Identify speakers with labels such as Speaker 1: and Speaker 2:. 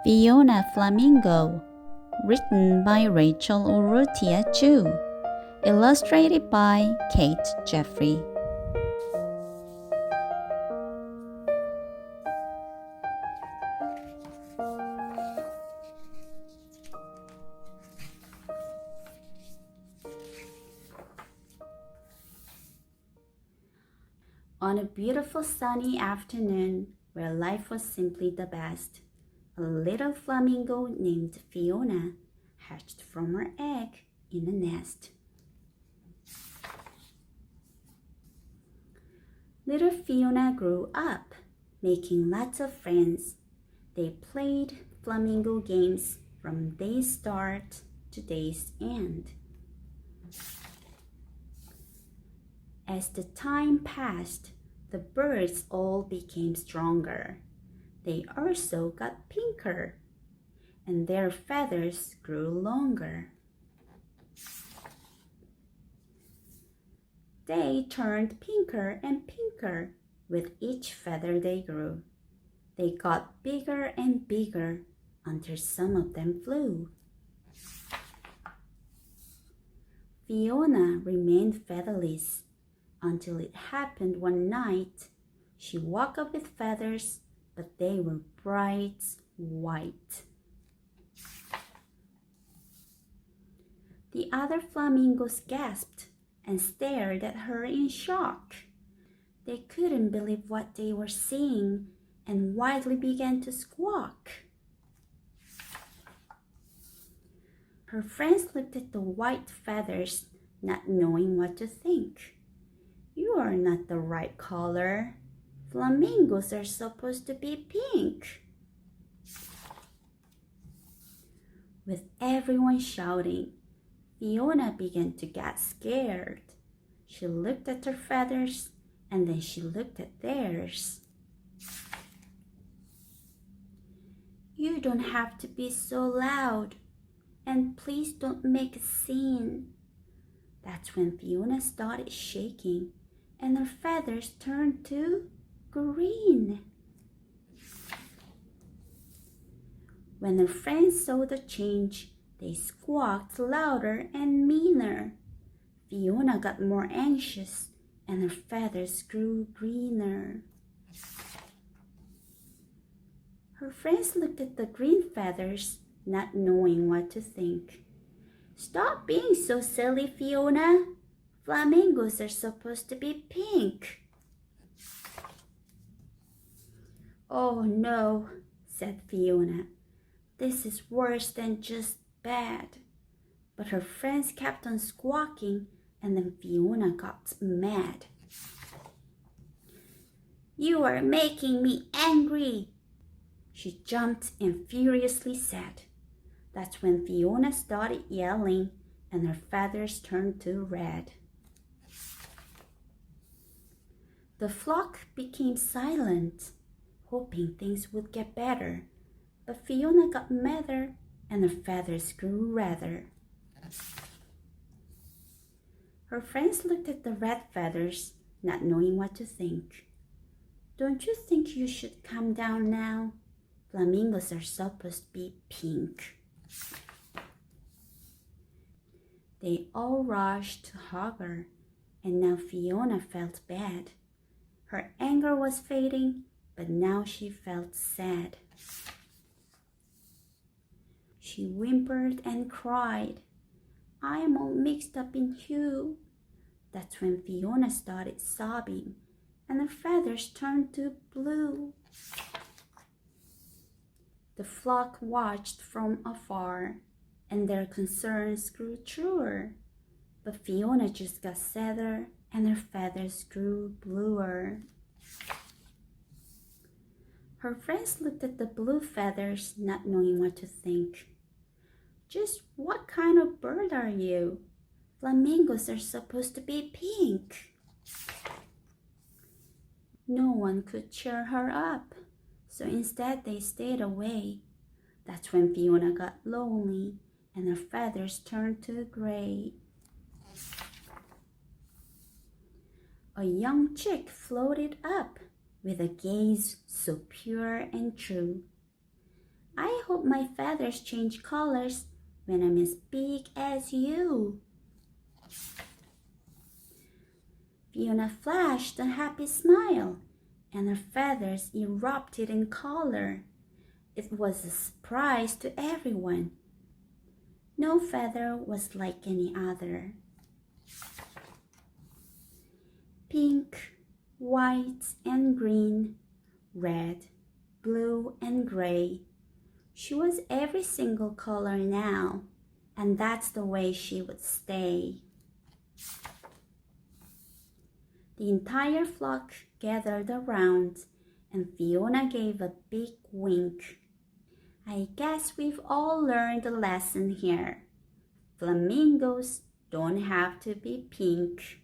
Speaker 1: Fiona Flamingo, written by Rachel Urrutia Chu, illustrated by Kate Jeffrey. On a beautiful sunny afternoon where life was simply the best, a little flamingo named Fiona hatched from her egg in a nest. Little Fiona grew up, making lots of friends. They played flamingo games from day's start to day's end. As the time passed, the birds all became stronger. They also got pinker, and their feathers grew longer. They turned pinker and pinker with each feather they grew. They got bigger and bigger until some of them flew. Fiona remained featherless until it happened one night. She woke up with feathers, but they were bright white. The other flamingos gasped and stared at her in shock. They couldn't believe what they were seeing and wildly began to squawk. Her friends looked at the white feathers, not knowing what to think. "You are not the right color. Flamingos are supposed to be pink." With everyone shouting, Fiona began to get scared. She looked at her feathers and then she looked at theirs. "You don't have to be so loud, and please don't make a scene." That's when Fiona started shaking and her feathers turned to green. When her friends saw the change, they squawked louder and meaner. Fiona got more anxious and her feathers grew greener. Her friends looked at the green feathers, not knowing what to think. "Stop being so silly, Fiona. Flamingos are supposed to be pink." "Oh no," said Fiona. "This is worse than just bad." But her friends kept on squawking, and then Fiona got mad. "You are making me angry," she jumped and furiously said. That's when Fiona started yelling and her feathers turned to red. The flock became silent, hoping things would get better, but Fiona got madder and her feathers grew redder. Her friends looked at the red feathers, not knowing what to think. "Don't you think you should calm down now? Flamingos are supposed to be pink." They all rushed to hug her, and now Fiona felt bad. Her anger was fading, but now she felt sad. She whimpered and cried, "I'm all mixed up in hue." That's when Fiona started sobbing, and her feathers turned to blue. The flock watched from afar, and their concerns grew truer. But Fiona just got sadder, and her feathers grew bluer. Her friends looked at the blue feathers, not knowing what to think. "Just what kind of bird are you? Flamingos are supposed to be pink." No one could cheer her up, so instead they stayed away. That's when Fiona got lonely and her feathers turned to gray. A young chick floated up with a gaze so pure and true. "I hope hope my feathers change colors when I'm as big as you. Fiona flashed a happy smile, and her feathers erupted in color. It was a surprise to everyone. No feather was like any other. Pink, white, and green, red, blue, and gray. She was every single color now, and that's the way she would stay. The entire flock gathered around, and Fiona gave a big wink. I guess we've all learned a lesson here. Flamingos don't have to be pink.